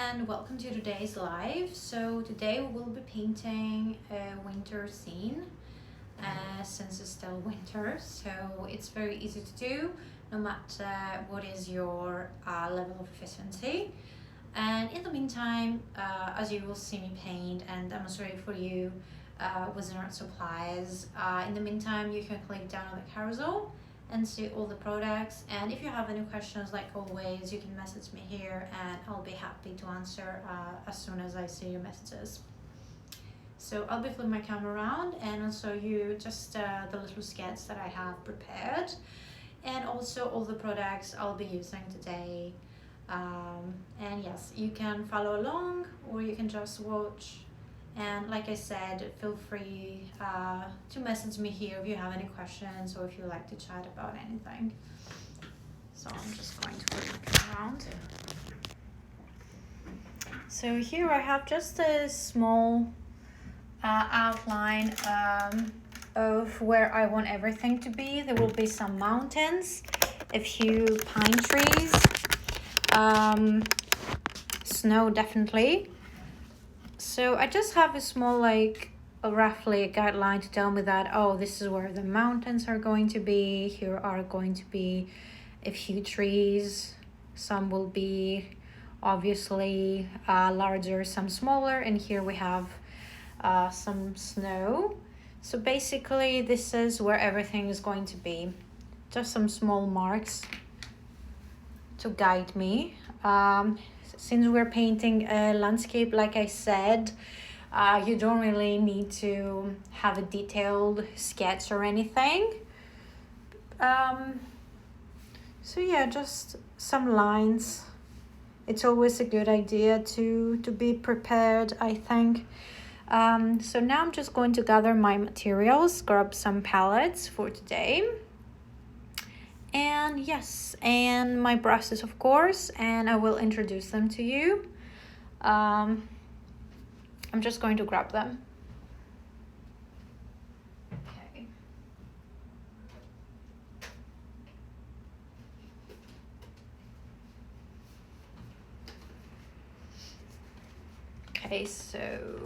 and welcome to today's live. So today we will be painting a winter scene since it's still winter, so it's very easy to do no matter what is your level of efficiency. And in the meantime, as you will see me paint and demonstrate for you with art supplies, in the meantime you can click down on the carousel and see all the products. And if you have any questions, like always, you can message me here and I'll be happy to answer as soon as I see your messages. So I'll be flipping my camera around and I'll show you just the little sketch that I have prepared, and also all the products I'll be using today. And yes, you can follow along or you can just watch. And like I said, feel free to message me here if you have any questions or if you like to chat about anything. So I'm just going to flip it around. So here I have just a small outline of where I want everything to be. There will be some mountains, a few pine trees, snow definitely. So I just have a small, roughly a guideline to tell me that, oh, this is where the mountains are going to be. Here are going to be a few trees. Some will be obviously larger, some smaller. And here we have some snow. So basically this is where everything is going to be. Just some small marks to guide me. Since we're painting a landscape, like I said, you don't really need to have a detailed sketch or anything. So yeah, just some lines. It's always a good idea to be prepared, I think. So now I'm just going to gather my materials, grab some palettes for today. And yes, and my brushes, of course, and I will introduce them to you. I'm just going to grab them. Okay. Okay, so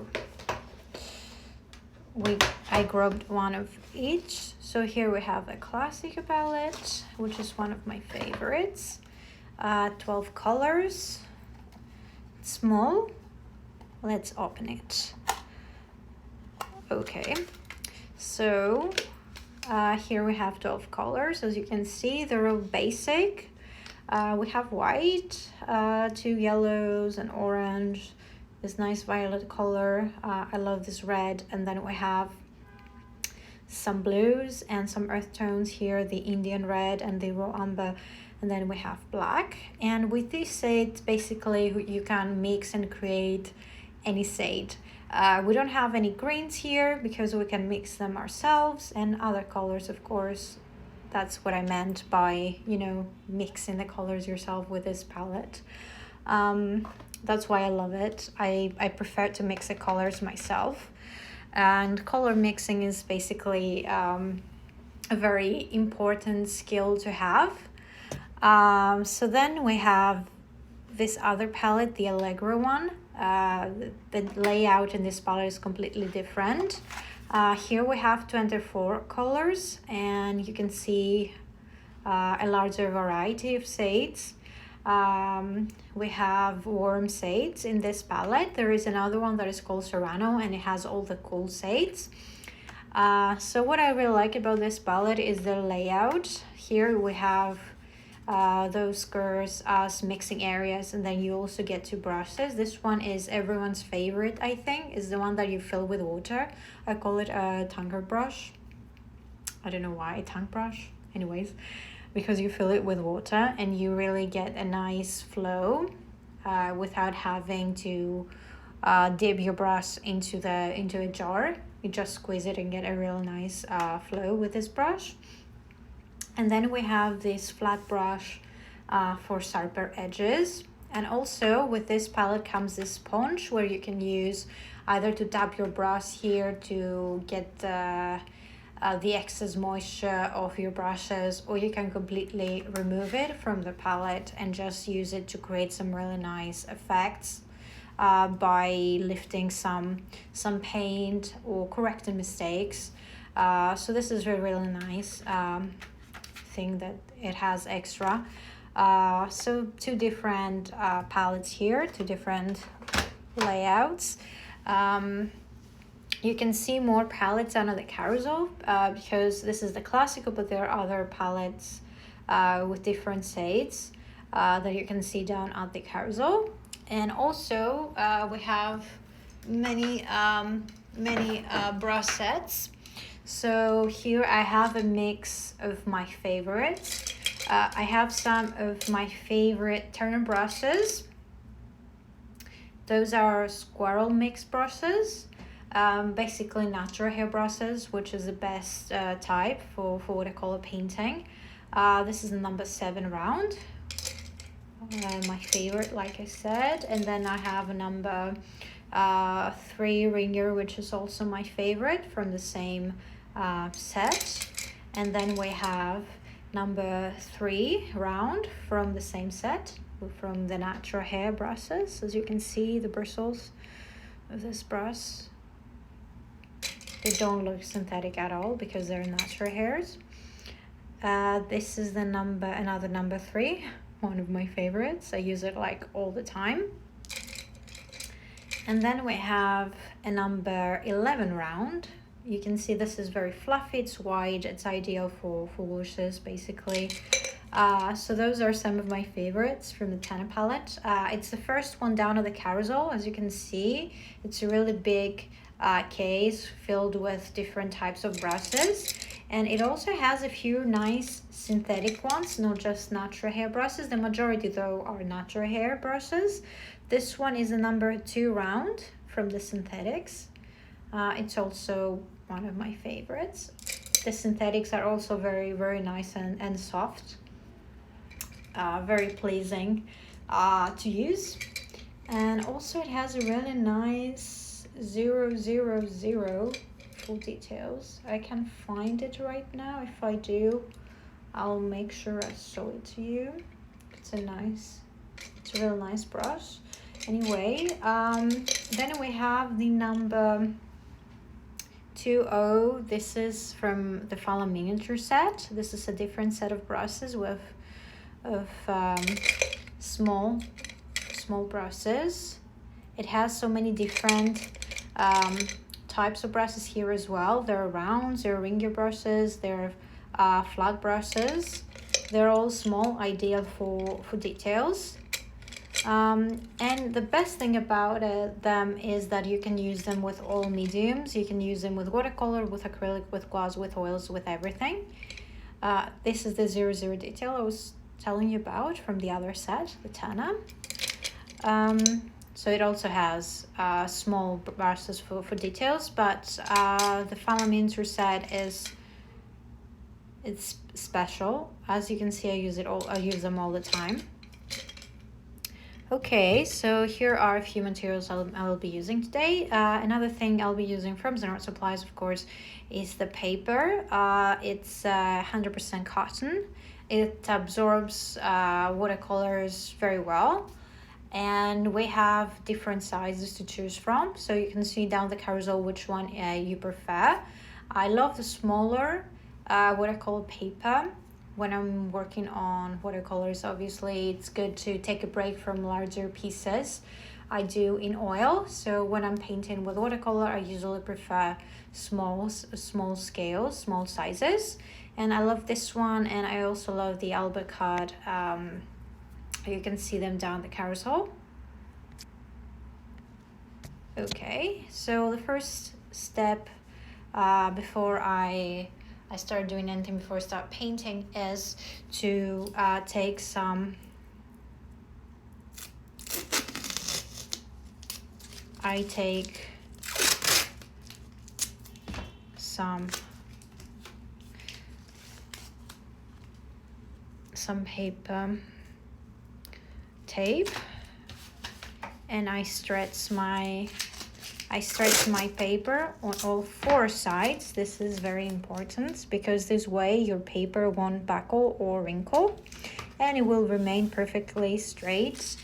I grabbed one of each. So here we have a classic palette, which is one of my favorites. 12 colors, small. Let's open it. Okay, so here we have 12 colors. As you can see, they're all basic. We have white, 2 yellows, and orange, this nice violet color. I love this red. And then we have some blues and some earth tones here, the Indian red and the raw umber, and then we have black. And with these shades, basically you can mix and create any shade. We don't have any greens here because we can mix them ourselves, and other colors, of course. That's what I meant by, mixing the colors yourself with this palette. That's why I love it. I prefer to mix the colors myself. And color mixing is basically a very important skill to have. So then we have this other palette, the Allegro one. The layout in this palette is completely different. Here we have 24 colors, and you can see a larger variety of shades. We have warm shades in this palette. There is another one that is called Serrano, and it has all the cool shades. So what I really like about this palette is the layout. Here we have those squares as mixing areas, and then you also get 2 brushes. This one is everyone's favorite, I think, is the one that you fill with water. I call it a tongue brush. I don't know why, a tongue brush. Anyways, because you fill it with water and you really get a nice flow without having to dip your brush into a jar. You just squeeze it and get a real nice flow with this brush. And then we have this flat brush for sharper edges. And also with this palette comes this sponge where you can use either to tap your brush here to get the excess moisture of your brushes, or you can completely remove it from the palette and just use it to create some really nice effects by lifting some paint or correcting mistakes. So this is really nice thing that it has extra. So two different palettes here, two different layouts. You can see more palettes under the carousel because this is the classical, but there are other palettes with different shades that you can see down at the carousel. And also we have many brush sets. So here I have a mix of my favorites. I have some of my favorite Turner brushes. Those are squirrel mix brushes. Basically natural hair brushes, which is the best type for watercolor painting. This is the number 7 round, my favorite, like I said. And then I have a number 3 ringer, which is also my favorite from the same set. And then we have number 3 round from the same set, from the natural hair brushes. As you can see, the bristles of this brush, they don't look synthetic at all because they're natural hairs. This is the another number 3, one of my favorites. I use it like all the time. And then we have a number 11 round. You can see this is very fluffy, it's wide, it's ideal for washes basically. So those are some of my favorites from the Tanner palette. It's the first one down on the carousel. As you can see, it's a really big case filled with different types of brushes, and it also has a few nice synthetic ones, not just natural hair brushes. The majority though are natural hair brushes. This one is a number 2 round from the synthetics. It's also one of my favorites. The synthetics are also very nice and soft, very pleasing to use. And also it has a really nice 000 full details. I can find it right now. If I do, I'll make sure I show it to you. It's a real nice brush. Anyway, then we have the number 20. This is from the Fala miniature set. This is a different set of brushes with small brushes. It has so many different types of brushes here as well. There are rounds, there are ringer brushes, there are flat brushes. They're all small, ideal for details. And the best thing about them is that you can use them with all mediums. You can use them with watercolor, with acrylic, with gouache, with oils, with everything. This is the 00 detail I was telling you about from the other set, the Tana. So it also has small brushes for details, but the Fala miniature set it's special. As you can see, I use them all the time. Okay, so here are a few materials I will be using today. Another thing I'll be using from Zen Art Supplies, of course, is the paper. It's 100% cotton. It absorbs watercolors very well. And we have different sizes to choose from. So you can see down the carousel which one you prefer. I love the smaller watercolor paper. When I'm working on watercolors, obviously it's good to take a break from larger pieces. I do in oil, so when I'm painting with watercolor, I usually prefer small scales, small sizes. And I love this one, and I also love the Albert card. You can see them down the carousel. Okay, so the first step before I start doing anything, before I start painting, is to take some paper tape, and I stretch my paper on all 4 sides. This is very important because this way your paper won't buckle or wrinkle, and it will remain perfectly straight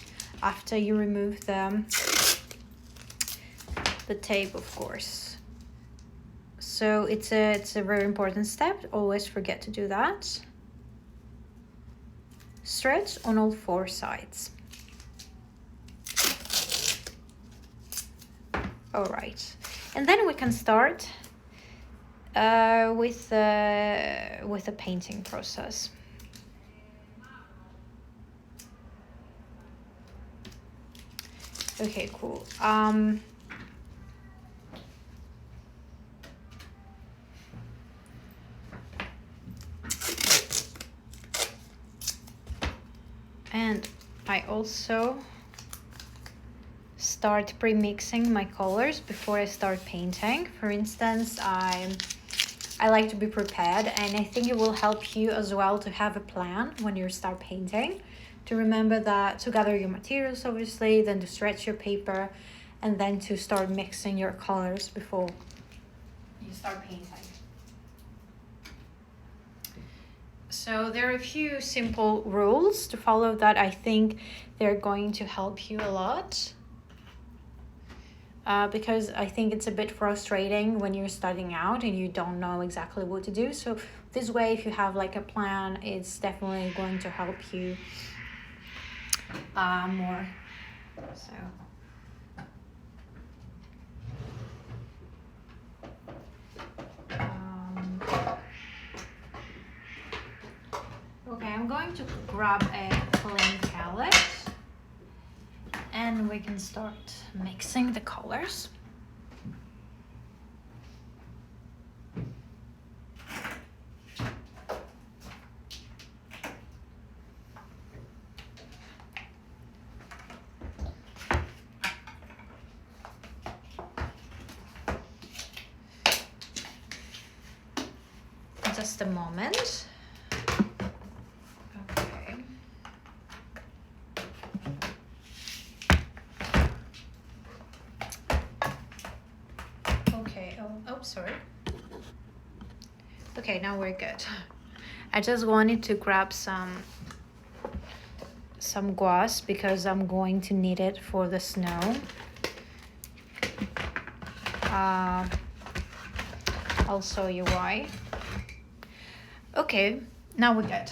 after you remove the the tape, of course. So it's a very important step. Always forget to do that. Stretch on all 4 sides. All right, and then we can start with the painting process. Okay, cool. And I also start pre-mixing my colors before I start painting. For instance, I like to be prepared, and I think it will help you as well to have a plan when you start painting, to remember that to gather your materials, obviously, then to stretch your paper, and then to start mixing your colors before you start painting. So there are a few simple rules to follow that I think they're going to help you a lot. Because I think it's a bit frustrating when you're starting out and you don't know exactly what to do. So this way, if you have like a plan, it's definitely going to help you more. So. Okay, I'm going to grab a clean palette and we can start mixing the colors. Just a moment. Okay. Okay, oh, sorry. Okay, now we're good. I just wanted to grab some gouache because I'm going to need it for the snow. I'll show you why. Okay, now we're good.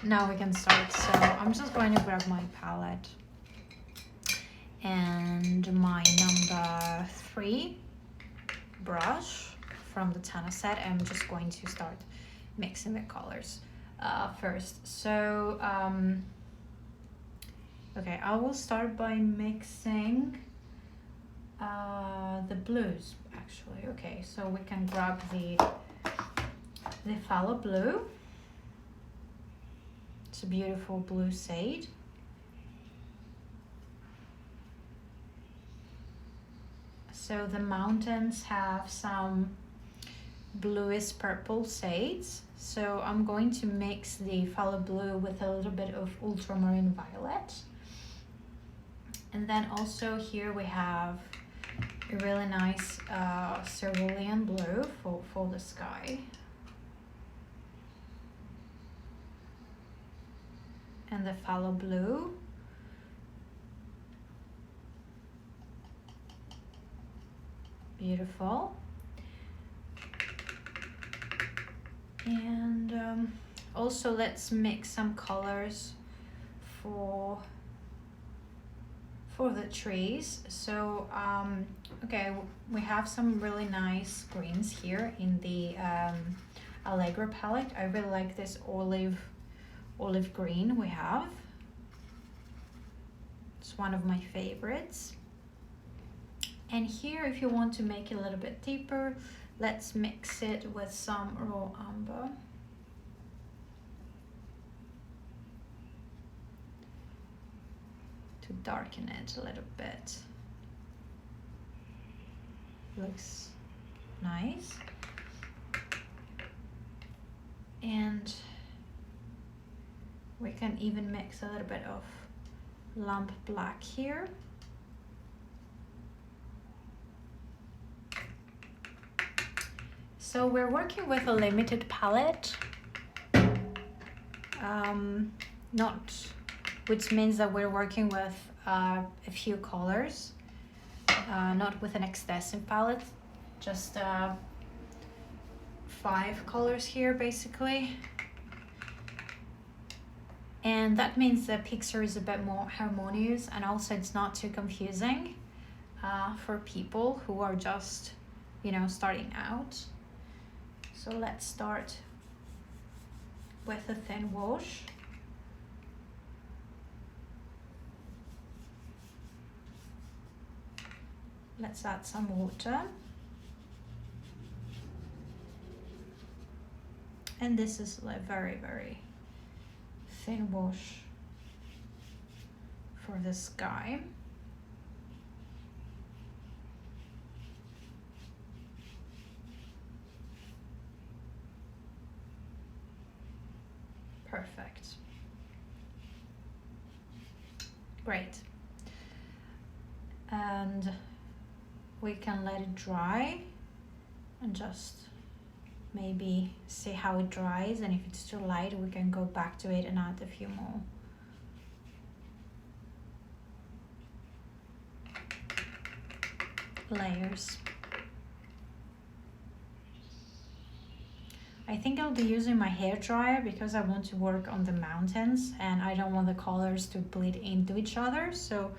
Now we can start. So I'm just going to grab my palette and my number 3 brush from the Tana set. I'm just going to start mixing the colors first. So okay, I will start by mixing the blues actually. Okay, so we can grab the phthalo blue. It's a beautiful blue shade. So the mountains have some bluish purple shades. So I'm going to mix the phthalo blue with a little bit of ultramarine violet. And then also here we have a really nice cerulean blue for the sky. And the phthalo blue. Beautiful. And also let's mix some colors for the trees. So okay, we have some really nice greens here in the Allegra palette. I really like this olive green we have. It's one of my favorites. And here, if you want to make it a little bit deeper, let's mix it with some raw umber. To darken it a little bit. Looks nice. And we can even mix a little bit of lump black here. So we're working with a limited palette, which means that we're working with a few colors, not with an extensive palette, just 5 colors here basically. And that means the picture is a bit more harmonious, and also it's not too confusing for people who are just, you know, starting out. So let's start with a thin wash. Let's add some water. And this is a very, very thin wash for the sky. Perfect. Great. And we can let it dry and just maybe see how it dries, and if it's too light we can go back to it and add a few more. Layers. I think I'll be using my hair dryer because I want to work on the mountains and I don't want the colors to bleed into each other, so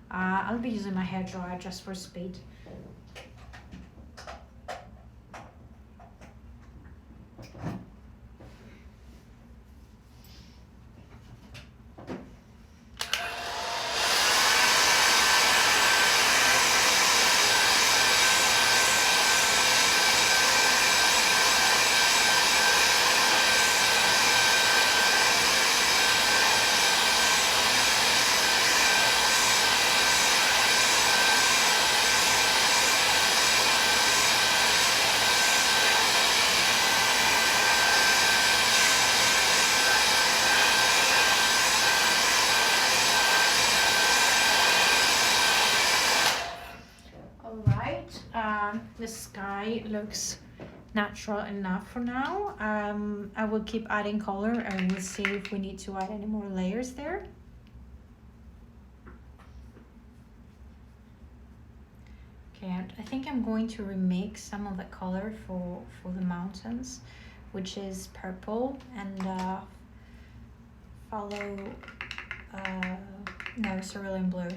I'll be using my hair dryer just for speed. The sky looks natural enough for now. I will keep adding color and we'll see if we need to add any more layers there. Okay, I think I'm going to remix some of the color for the mountains, which is purple, and follow no, cerulean blue.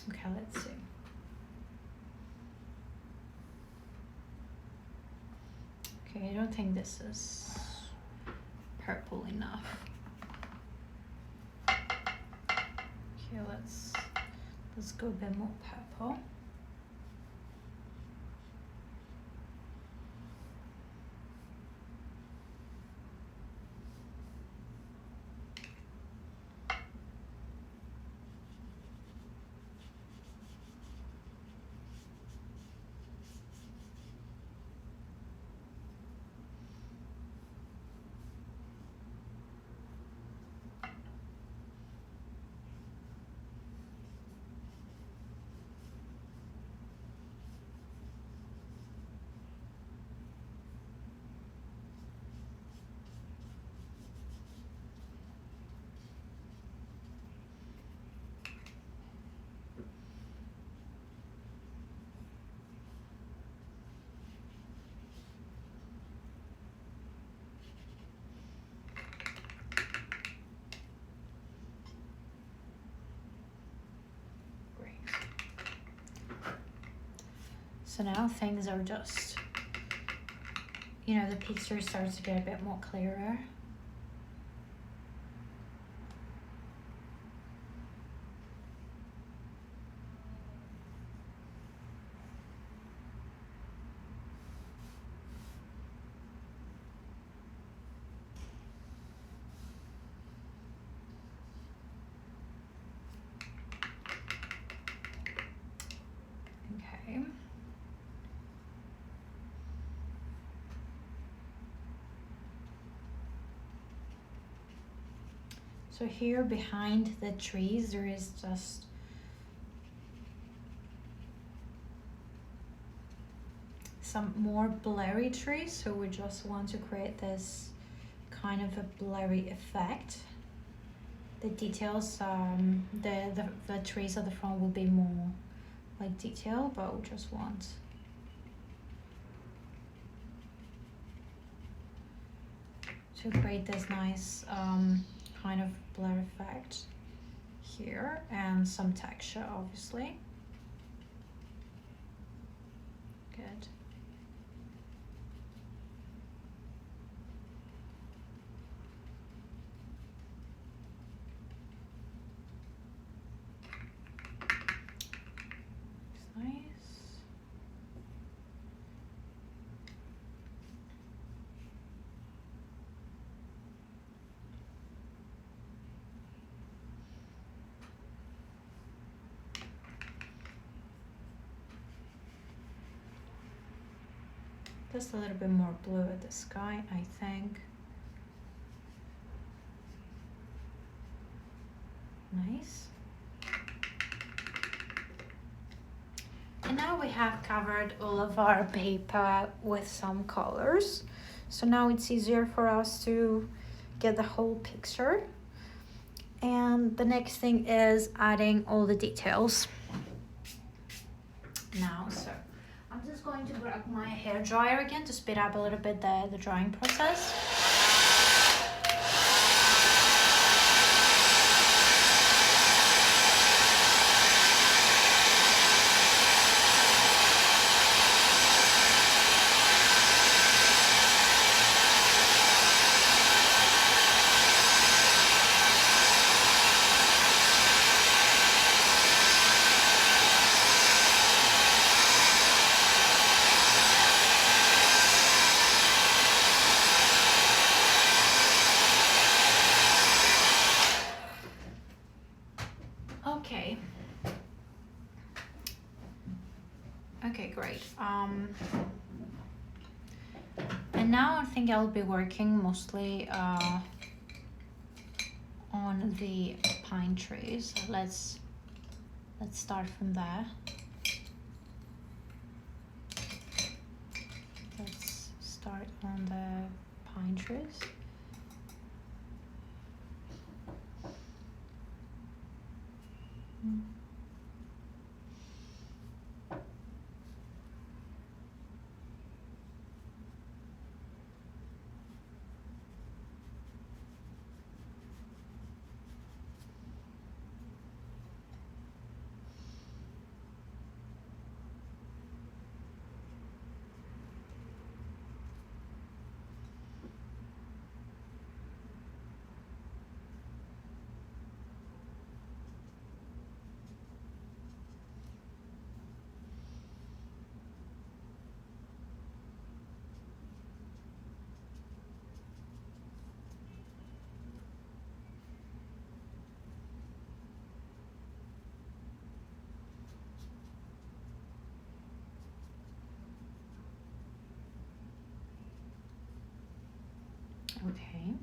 Okay, let's see. Okay, I don't think this is purple enough. Okay, let's go a bit more purple. So now things are just, you know, the picture starts to get a bit more clearer. Okay. So here behind the trees there is just some more blurry trees, so we just want to create this kind of a blurry effect. The details, the trees at the front will be more like detail, but we just want to create this nice kind of blur effect here, and some texture obviously. Good. Nice. Just a little bit more blue at the sky, I think. Nice. And now we have covered all of our paper with some colors. So now it's easier for us to get the whole picture. And the next thing is adding all the details. Now, so I'm just going to grab my hair dryer again to speed up a little bit the drying process. Okay, great. And now I think I'll be working mostly on the pine trees. Let's start from there. Let's start on the pine trees. Okay.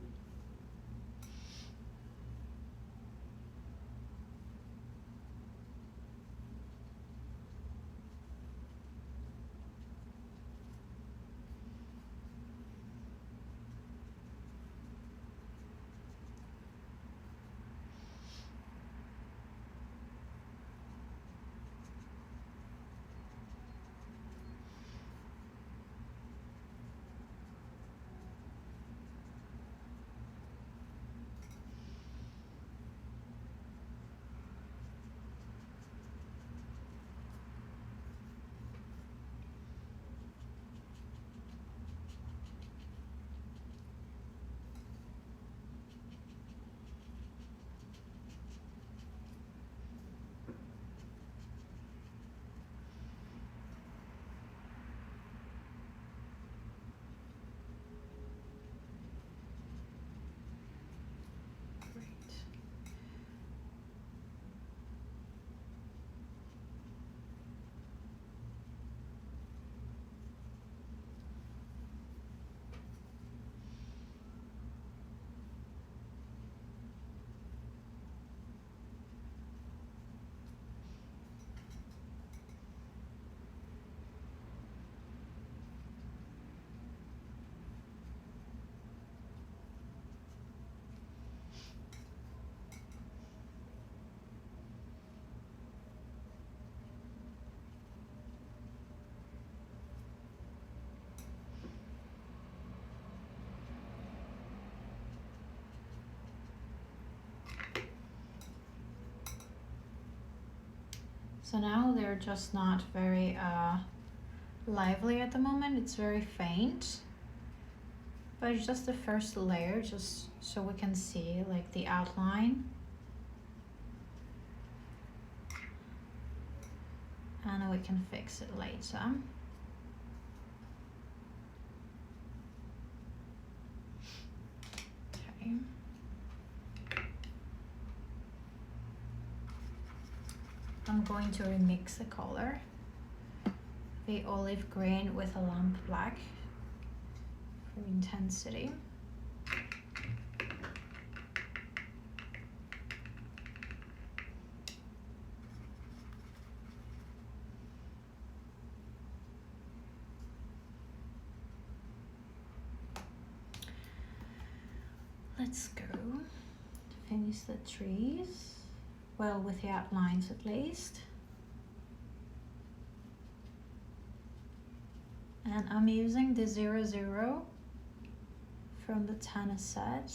So now they're just not very lively at the moment. It's very faint, but it's just the first layer, just so we can see like the outline. And we can fix it later. Okay. I'm going to remix the color, the olive green with a lamp black for intensity. Let's go finish the trees, well, with the outlines at least. And I'm using the 00 from the Tana set.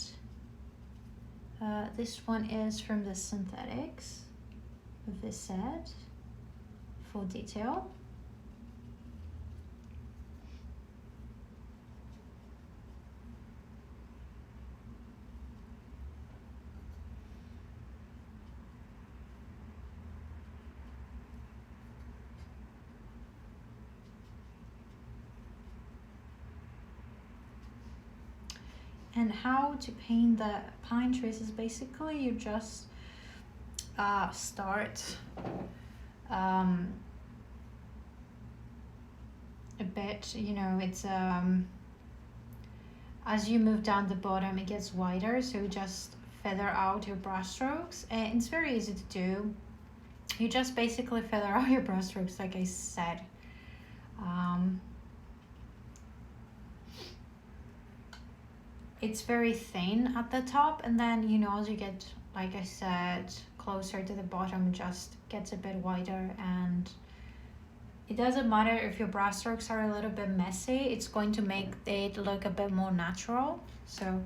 This one is from the synthetics of this set for detail. And how to paint the pine trees is basically you just start a bit, you know, it's as you move down the bottom it gets wider, so you just feather out your brush strokes, and it's very easy to do. You just basically feather out your brush strokes like I said. It's very thin at the top, and then, you know, as you get, like I said, closer to the bottom, it just gets a bit wider. And it doesn't matter if your brush strokes are a little bit messy, it's going to make it look a bit more natural. So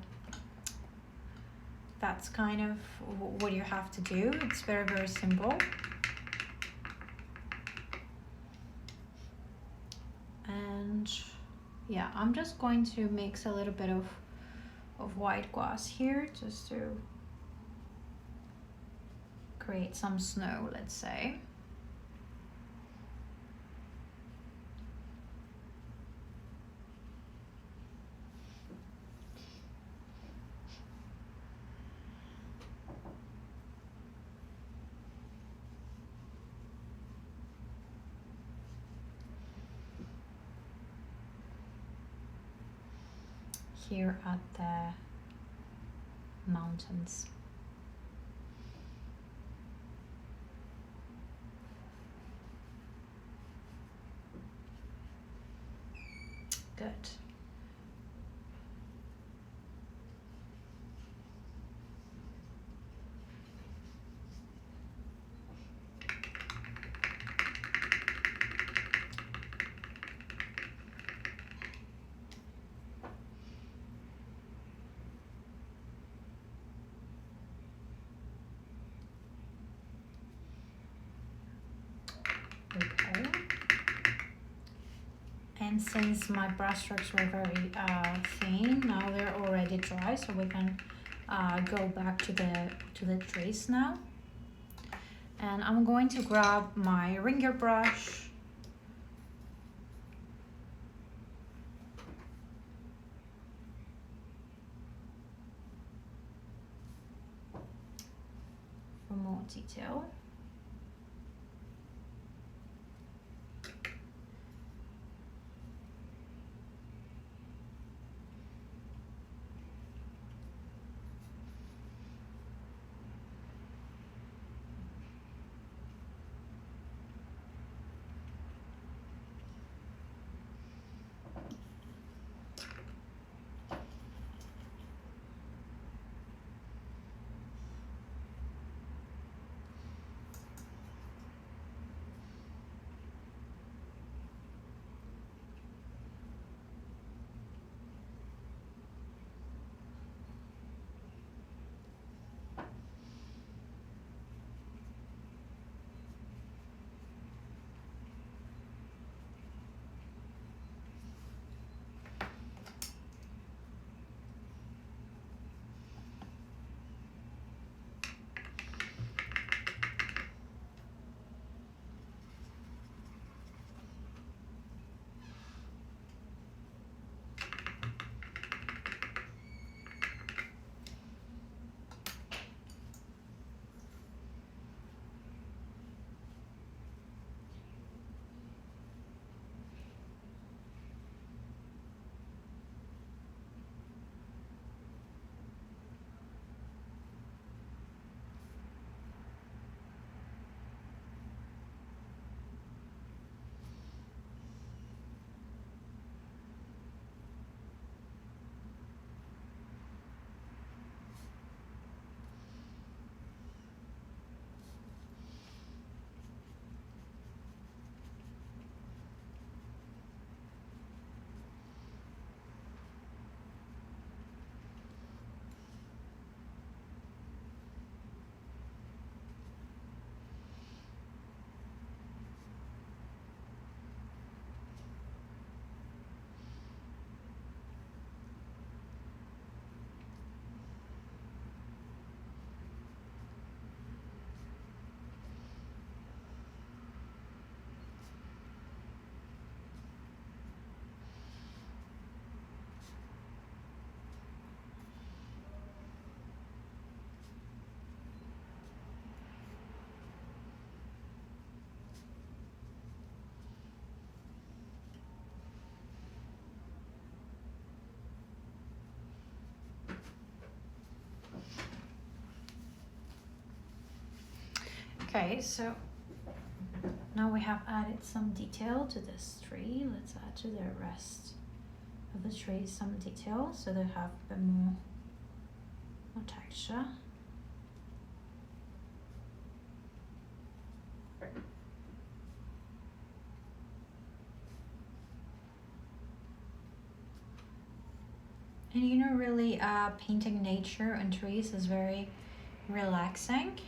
that's kind of what you have to do. It's very, very simple. And yeah, I'm just going to mix a little bit of white gouache here, just to create some snow, let's say. Here at the mountains. Good. Okay. And since my brush strokes were very thin, now they're already dry, so we can go back to the trees now. And I'm going to grab my ringer brush for more detail. Okay, so now we have added some detail to this tree. Let's add to the rest of the tree some detail so they have a bit more texture. And you know, really painting nature and trees is very relaxing.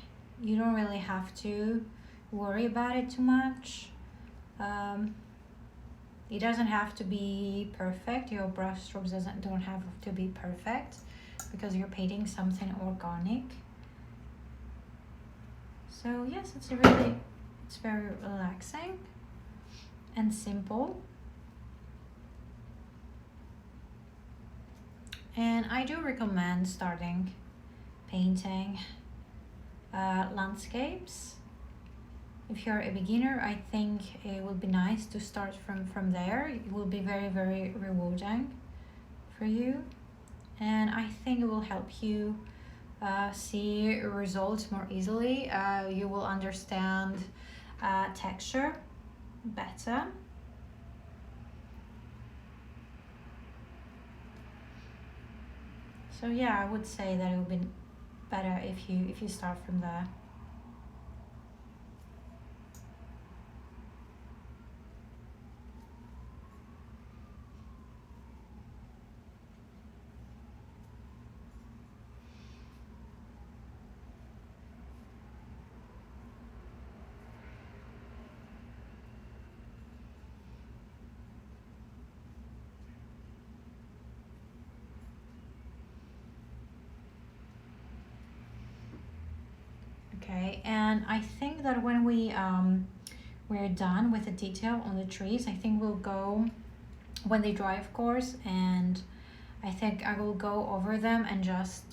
You don't really have to worry about it too much. It doesn't have to be perfect. Your brush strokes don't have to be perfect because you're painting something organic. So yes, it's very relaxing and simple. And I do recommend starting painting landscapes. If you're a beginner, I think it would be nice to start from there. It will be very, very rewarding for you. And I think it will help you see results more easily. You will understand texture better. So yeah, I would say that it would be better if you start from there. Okay, and I think that when we're done with the detail on the trees, I think we'll go when they dry, of course, and I think I will go over them and just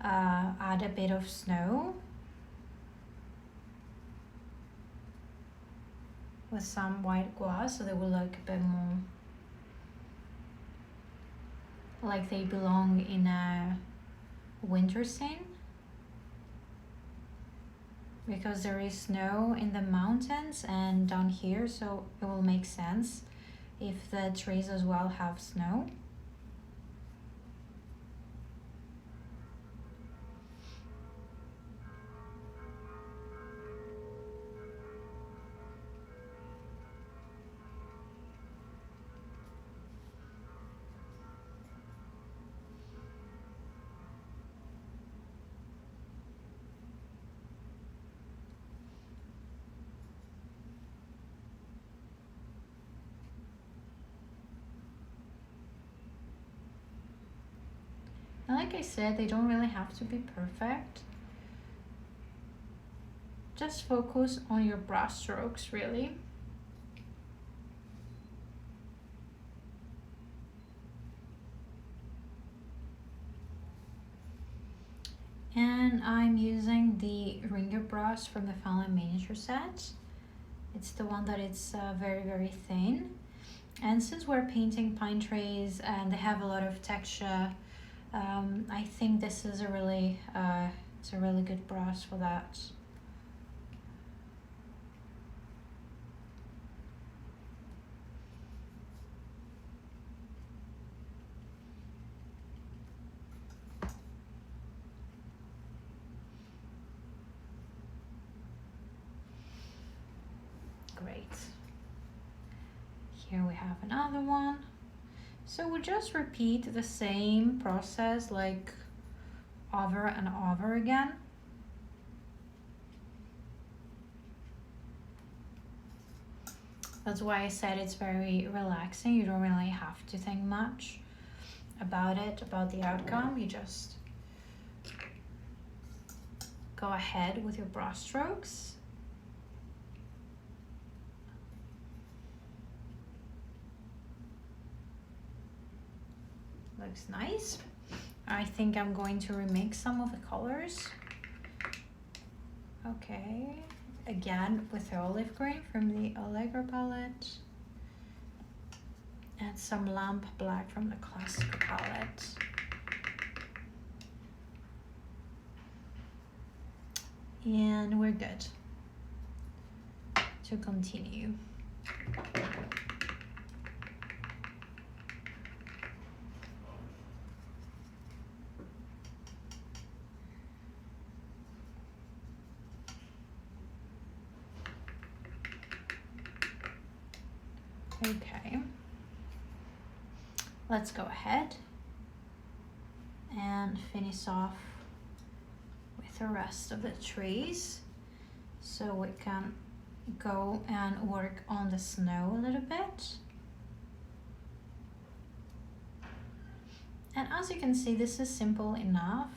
add a bit of snow with some white gouache so they will look a bit more like they belong in a winter scene. Because there is snow in the mountains and down here, so it will make sense if the trees as well have snow. And like I said, they don't really have to be perfect. Just focus on your brush strokes, really. And I'm using the ringer brush from the Finland miniature set. It's the one that is very, very thin. And since we're painting pine trees and they have a lot of texture, I think this is it's a really good brush for that. Great. Here we have another one. So we just repeat the same process like over and over again. That's why I said it's very relaxing. You don't really have to think much about it, about the outcome. You just go ahead with your brush strokes. Looks nice. I think I'm going to remix some of the colors. Okay, again with the olive green from the Allegro palette and some lamp black from the classical palette. And we're good. to continue. Okay, let's go ahead and finish off with the rest of the trees so we can go and work on the snow a little bit. And as you can see, this is simple enough.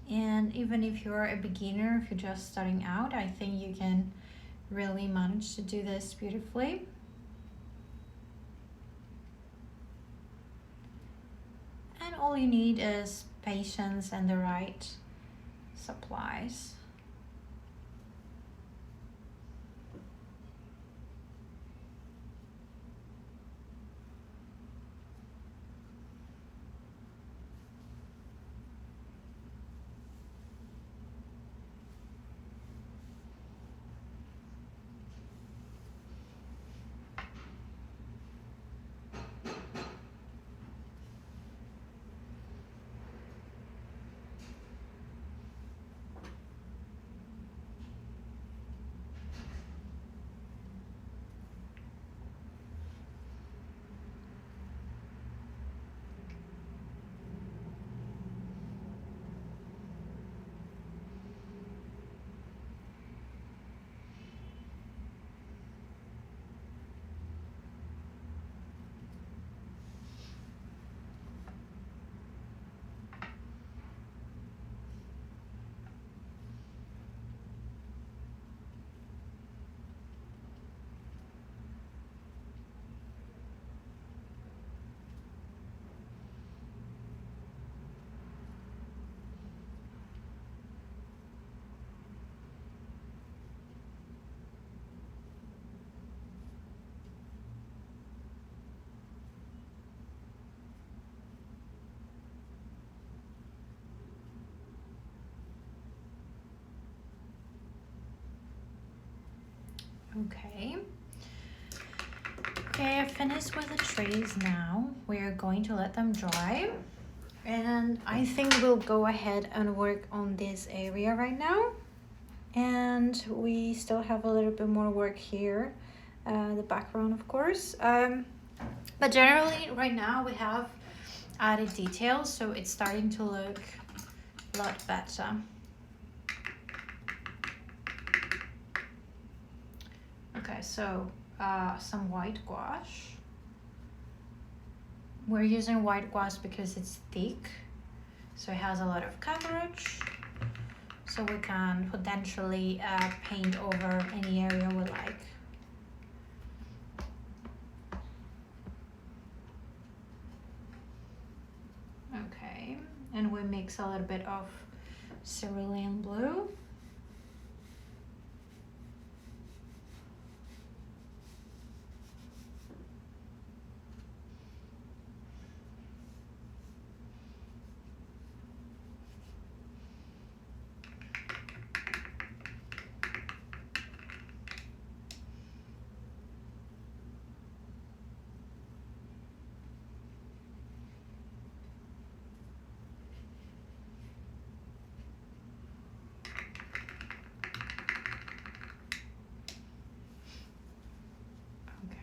And even if you're a beginner, if you're just starting out, I think you can really manage to do this beautifully. And all you need is patience and the right supplies. Okay. Okay, I finished with the trees now. We're going to let them dry. And I think we'll go ahead and work on this area right now. And we still have a little bit more work here, the background of course. But generally right now we have added details, so it's starting to look a lot better. Okay, so some white gouache. We're using white gouache because it's thick, so it has a lot of coverage, so we can potentially paint over any area we like. Okay, and we mix a little bit of cerulean blue.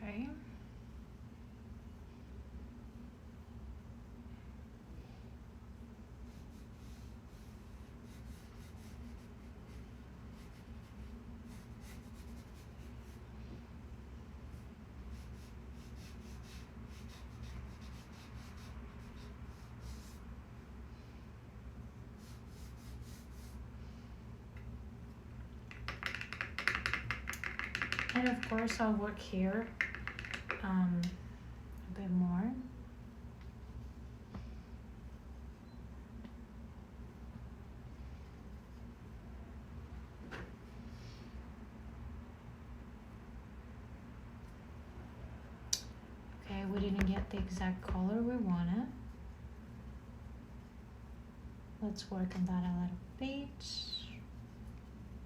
Okay. And of course I'll work here a bit more. Okay, we didn't get the exact color we wanted. Let's work on that a little bit.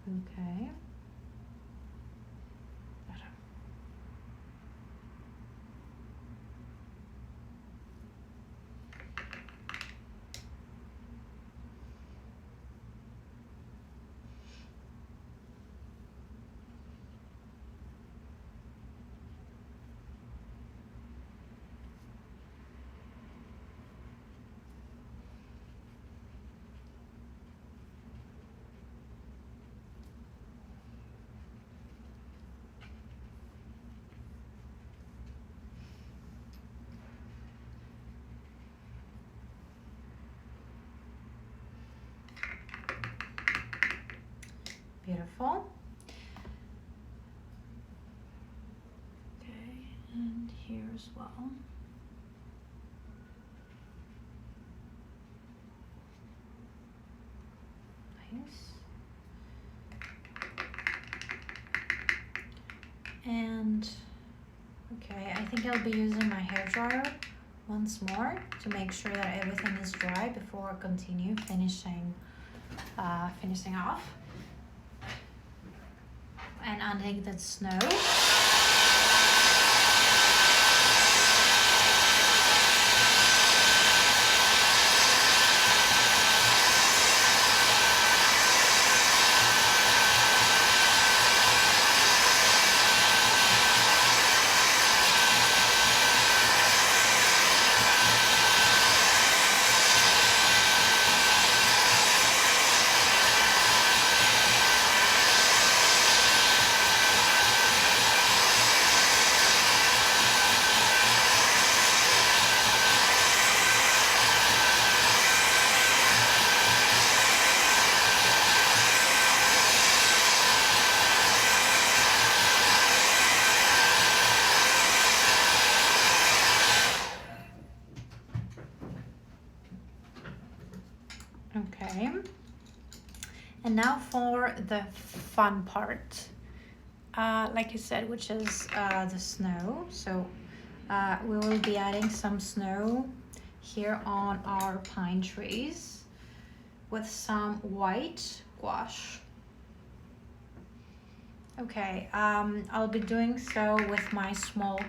Okay. Beautiful. Okay, and here as well. Nice. And okay, I think I'll be using my hairdryer once more to make sure that everything is dry before I continue finishing off. And adding the snow. Okay, and now for the fun part, like I said, which is the snow. So we will be adding some snow here on our pine trees with some white gouache. Okay, I'll be doing so with my small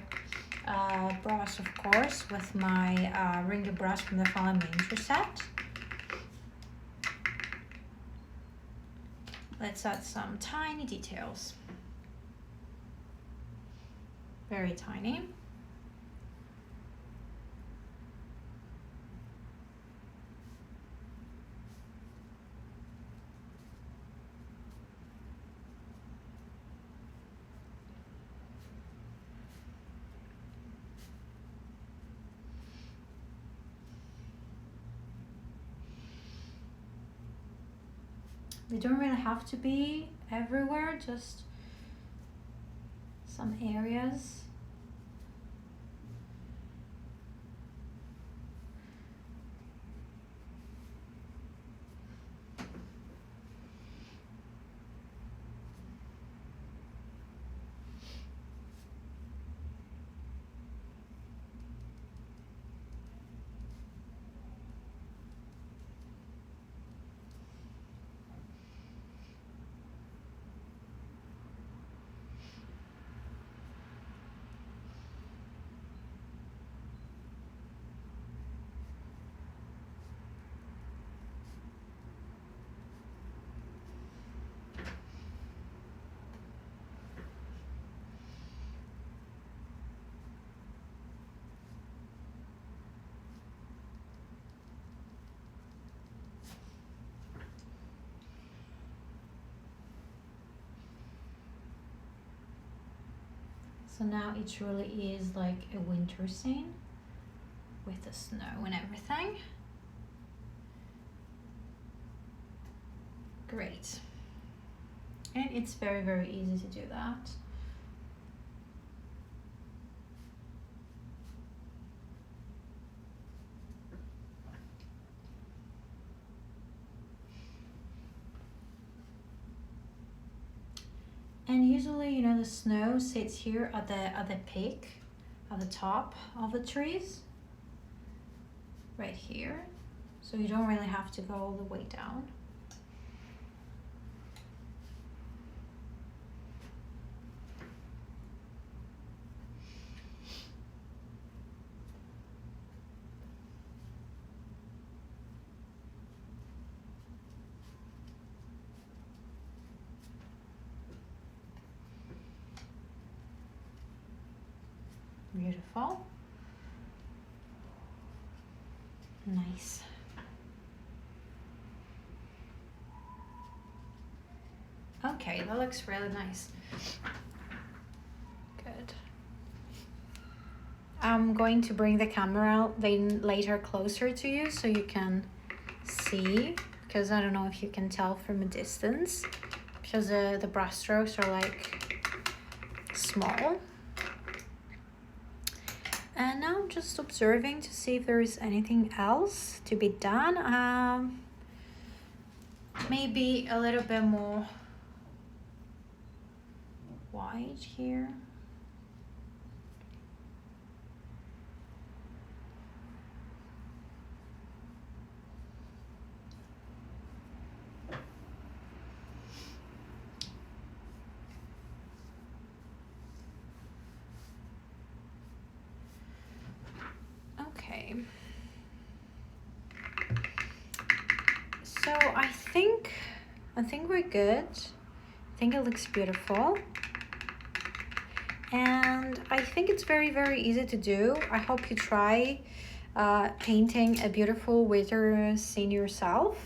brush, of course, with my ringer brush from the Fallen Manger set. Let's add some tiny details. Very tiny. They don't really have to be everywhere, just some areas. So now it really is like a winter scene with the snow and everything. Great. And it's very, very easy to do that. And usually, you know, the snow sits here at the peak, at the top of the trees, right here. So you don't really have to go all the way down. Beautiful. Nice. Okay, that looks really nice. Good. I'm going to bring the camera then later closer to you so you can see, because I don't know if you can tell from a distance, because the brush strokes are like small. And now I'm just observing to see if there is anything else to be done. Maybe a little bit more white here. Okay. So I think we're good. I think it looks beautiful. And I think it's very, very easy to do. I hope you try painting a beautiful winter scene yourself.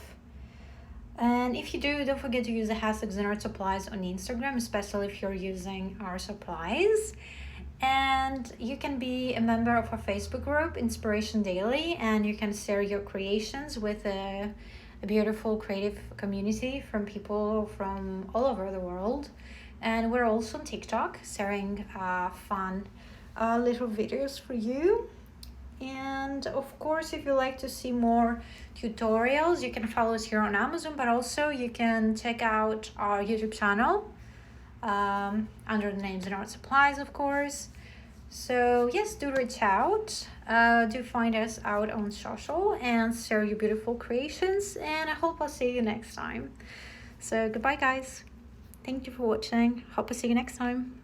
And if you do, don't forget to use the hashtags and art supplies on Instagram, especially if you're using our supplies. And you can be a member of our Facebook group, Inspiration Daily, and you can share your creations with a beautiful creative community from people from all over the world. And we're also on TikTok, sharing fun little videos for you. And of course, if you like to see more tutorials, you can follow us here on Amazon, but also you can check out our YouTube channel under the names and art supplies, of course. So yes, do reach out, do find us out on social and share your beautiful creations, and I hope I'll see you next time. So goodbye guys, thank you for watching, hope I'll see you next time.